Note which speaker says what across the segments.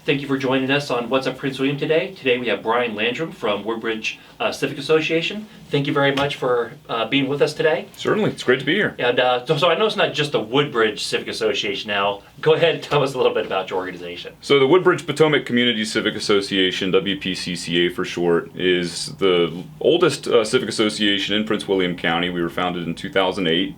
Speaker 1: Thank you for joining us on What's Up Prince William today. Today we have Brian Landrum from Woodbridge Civic Association. Thank you very much for being with us today.
Speaker 2: Certainly, it's great to be here.
Speaker 1: And so I know it's not just the Woodbridge Civic Association now. Go ahead and tell us a little bit about your organization.
Speaker 2: So the Woodbridge Potomac Community Civic Association, WPCCA for short, is the oldest civic association in Prince William County. We were founded in 2008.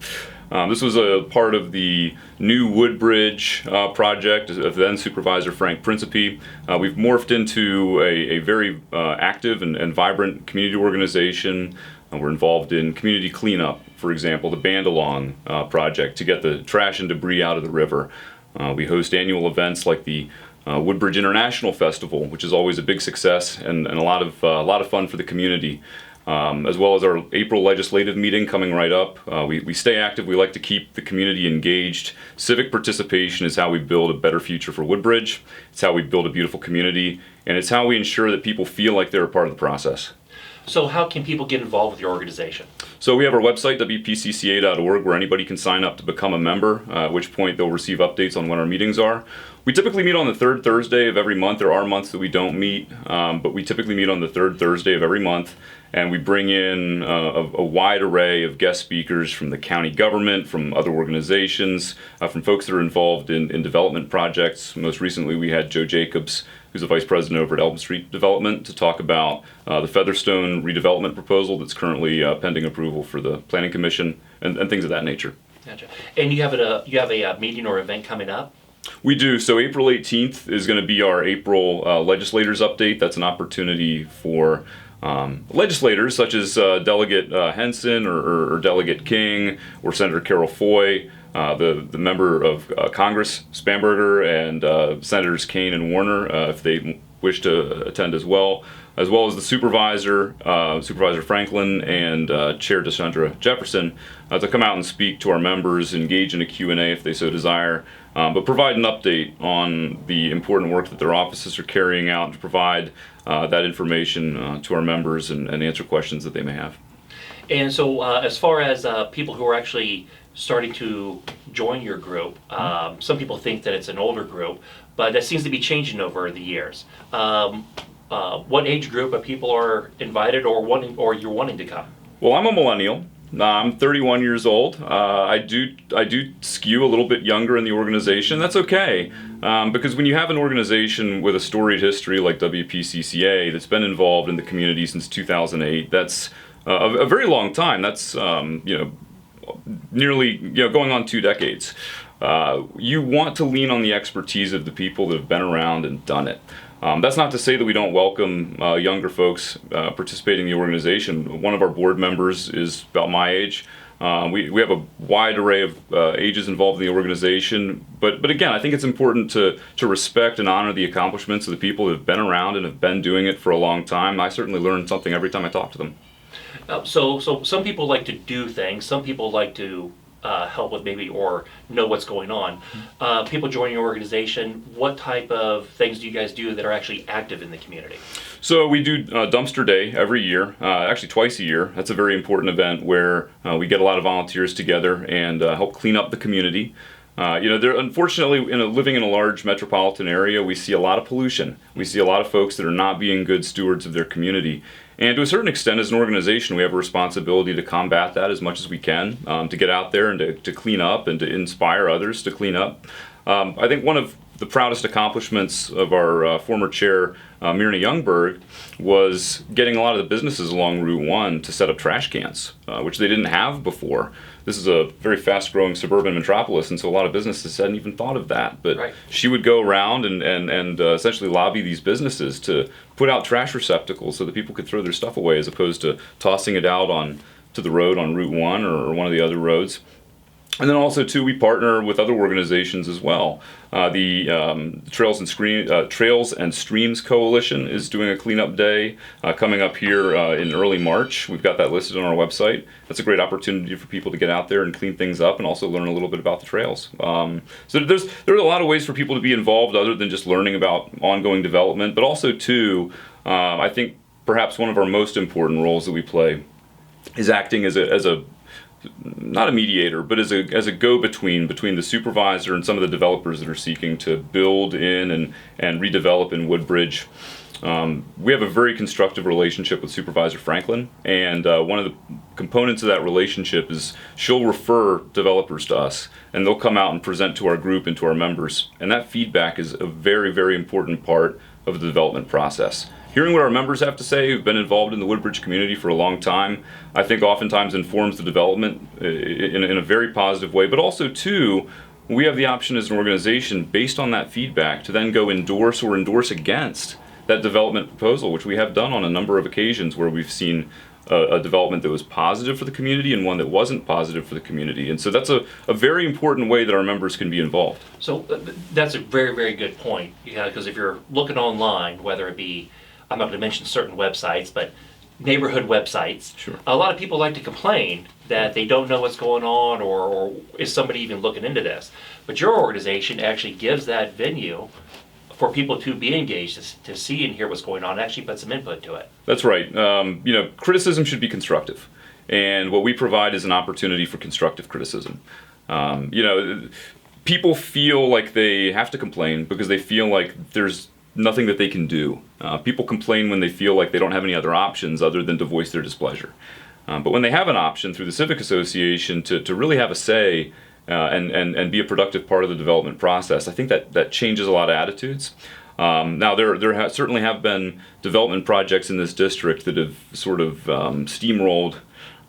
Speaker 2: This was a part of the new Woodbridge project of then Supervisor Frank Principe. We've morphed into a very active and vibrant community organization. We're involved in community cleanup, for example, the Band-Along project to get the trash and debris out of the river. We host annual events like the Woodbridge International Festival, which is always a big success and a lot of fun for the community. As well as our April legislative meeting coming right up. We stay active. We like to keep the community engaged. Civic participation is how we build a better future for Woodbridge. It's how we build a beautiful community, and it's how we ensure that people feel like they're a part of the process.
Speaker 1: So how can people get involved with your organization?
Speaker 2: So we have our website, WPCCA.org, where anybody can sign up to become a member, at which point they'll receive updates on when our meetings are. We typically meet on the third Thursday of every month. There are months that we don't meet, but we typically meet on the third Thursday of every month. And we bring in a wide array of guest speakers from the county government, from other organizations, from folks that are involved in development projects. Most recently, we had Joe Jacobs, who's the vice president over at Elm Street Development, to talk about the Featherstone redevelopment proposal that's currently pending approval for the Planning Commission and things of that nature.
Speaker 1: Gotcha. And you have a meeting or event coming up?
Speaker 2: We do. So April 18th is going to be our April legislators update. That's an opportunity for legislators such as Delegate Henson or Delegate King or Senator Carol Foy, the member of Congress Spanberger, and Senators Kane and Warner if they wish to attend as well as the Supervisor Franklin and Chair Deshandra Jefferson to come out and speak to our members, engage in a Q&A if they so desire, but provide an update on the important work that their offices are carrying out and to provide that information to our members and answer questions that they may have.
Speaker 1: And so as far as people who are actually starting to join your group, some people think that it's an older group, but that seems to be changing over the years. What age group of people are invited or you're wanting to come?
Speaker 2: Well, I'm a millennial. I'm 31 years old. I do skew a little bit younger in the organization. That's okay, because when you have an organization with a storied history like WPCCA that's been involved in the community since 2008, that's a very long time. That's nearly going on 2 decades. You want to lean on the expertise of the people that have been around and done it. That's not to say that we don't welcome younger folks participating in the organization. One of our board members is about my age. We have a wide array of ages involved in the organization, but again, I think it's important to respect and honor the accomplishments of the people that have been around and have been doing it for a long time. I certainly learn something every time I talk to them.
Speaker 1: So some people like to do things. Some people like to help with maybe or know what's going on. People join your organization. What type of things do you guys do that are actually active in the community? So
Speaker 2: we do Dumpster Day every year, actually twice a year. That's a very important event where we get a lot of volunteers together and help clean up the community. Unfortunately, living in a large metropolitan area, we see a lot of pollution. We see a lot of folks that are not being good stewards of their community. And to a certain extent, as an organization, we have a responsibility to combat that as much as we can, to get out there and to clean up and to inspire others to clean up. I think one of the proudest accomplishments of our former chair, Myrna Youngberg, was getting a lot of the businesses along Route 1 to set up trash cans, which they didn't have before. This is a very fast-growing suburban metropolis, and so a lot of businesses hadn't even thought of that. But right. She would go around and essentially lobby these businesses to put out trash receptacles so that people could throw their stuff away as opposed to tossing it out to the road on Route 1 or one of the other roads. And then also, too, we partner with other organizations as well. The Trails and Streams Coalition is doing a cleanup day coming up here in early March. We've got that listed on our website. That's a great opportunity for people to get out there and clean things up and also learn a little bit about the trails. So there are a lot of ways for people to be involved other than just learning about ongoing development, but also, too, I think perhaps one of our most important roles that we play is acting as a not a mediator, but as a go-between between the supervisor and some of the developers that are seeking to build in and redevelop in Woodbridge. We have a very constructive relationship with Supervisor Franklin, and one of the components of that relationship is she'll refer developers to us, and they'll come out and present to our group and to our members. And that feedback is a very, very important part of the development process. Hearing what our members have to say, who've been involved in the Woodbridge community for a long time, I think oftentimes informs the development in a very positive way, but also too, we have the option as an organization, based on that feedback, to then go endorse or endorse against that development proposal, which we have done on a number of occasions where we've seen a development that was positive for the community and one that wasn't positive for the community. And so that's a very important way that our members can be involved.
Speaker 1: So that's a very, very good point. Yeah, because if you're looking online, whether it be, I'm not going to mention certain websites, but neighborhood websites,
Speaker 2: Sure.
Speaker 1: A lot of people like to complain that they don't know what's going on, or is somebody even looking into this. But your organization actually gives that venue for people to be engaged, to see and hear what's going on, and actually put some input to it.
Speaker 2: That's right. Criticism should be constructive, and what we provide is an opportunity for constructive criticism. People feel like they have to complain because they feel like there's nothing that they can do. People complain when they feel like they don't have any other options other than to voice their displeasure. But when they have an option through the Civic Association to really have a say and be a productive part of the development process, I think that changes a lot of attitudes. Now, there certainly have been development projects in this district that have sort of steamrolled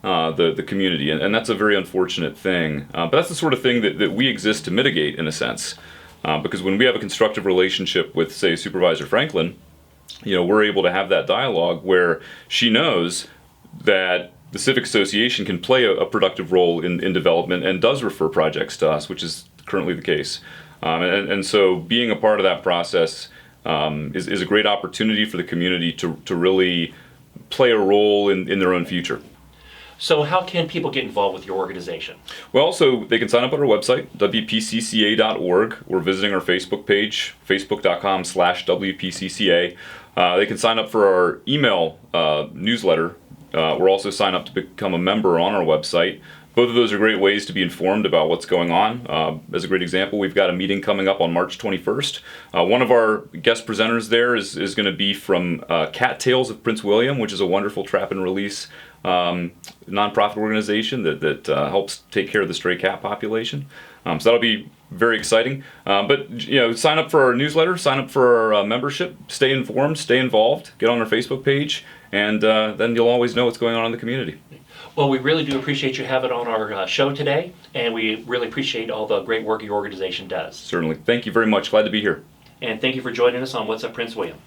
Speaker 2: the community, and that's a very unfortunate thing. But that's the sort of thing that we exist to mitigate, in a sense. Because when we have a constructive relationship with, say, Supervisor Franklin, we're able to have that dialogue where she knows that the Civic Association can play a productive role in development and does refer projects to us, which is currently the case. And so being a part of that process is a great opportunity for the community to really play a role in their own future.
Speaker 1: So how can people get involved with your organization?
Speaker 2: Well, so they can sign up on our website, WPCCA.org, or visiting our Facebook page, facebook.com/WPCCA. They can sign up for our email newsletter, or also sign up to become a member on our website. Both of those are great ways to be informed about what's going on. As a great example, we've got a meeting coming up on March 21st. One of our guest presenters there is going to be from Cattails of Prince William, which is a wonderful trap and release nonprofit organization that helps take care of the stray cat population. So that'll be very exciting. But sign up for our newsletter, sign up for our membership, stay informed, stay involved, get on our Facebook page, and then you'll always know what's going on in the community.
Speaker 1: Well, we really do appreciate you having on our show today, and we really appreciate all the great work your organization does.
Speaker 2: Certainly. Thank you very much. Glad to be here.
Speaker 1: And thank you for joining us on What's Up Prince William.